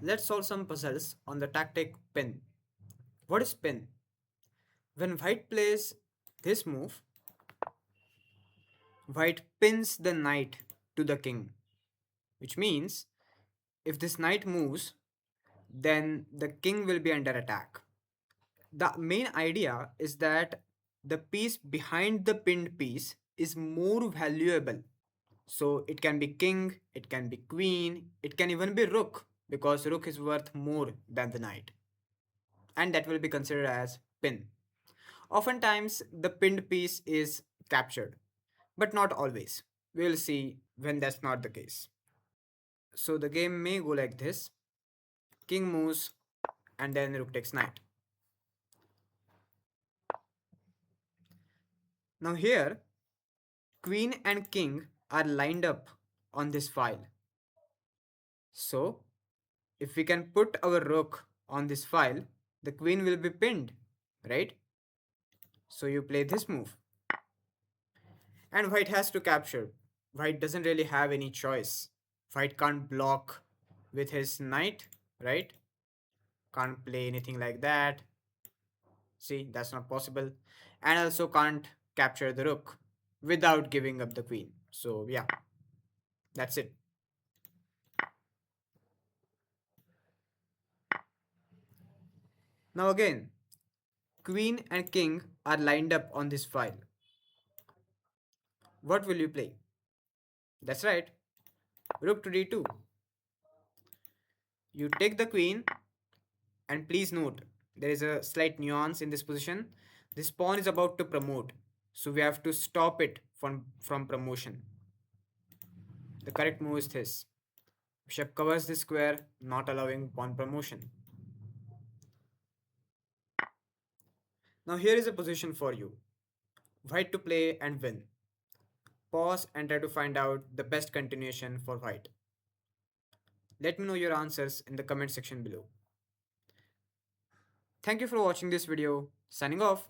Let's solve some puzzles on the tactic pin. What is pin? When white plays this move, white pins the knight to the king, which means if this knight moves, then the king will be under attack. The main idea is that the piece behind the pinned piece is more valuable. So it can be king, it can be queen, it can even be rook because rook is worth more than the knight. And that will be considered as pin. Oftentimes, the pinned piece is captured, but not always. We will see when that's not the case. So the game may go like this: king moves, and then rook takes knight. Now, here, queen and king are lined up on this file. So, if we can put our rook on this file, the queen will be pinned, right? So, you play this move. And white has to capture. White doesn't really have any choice. White can't block with his knight, right? Can't play anything like that. See, that's not possible. And also can't capture the rook without giving up the queen. So, yeah, that's it. Now, again, queen and king are lined up on this file. What will you play? That's right, rook to d2. You take the queen, and please note there is a slight nuance in this position. This pawn is about to promote, so we have to stop it from promotion. The correct move is this. Bishop covers the square, not allowing pawn promotion. Now here is a position for you. White to play and win. Pause and try to find out the best continuation for white. Let me know your answers in the comment section below. Thank you for watching this video. Signing off.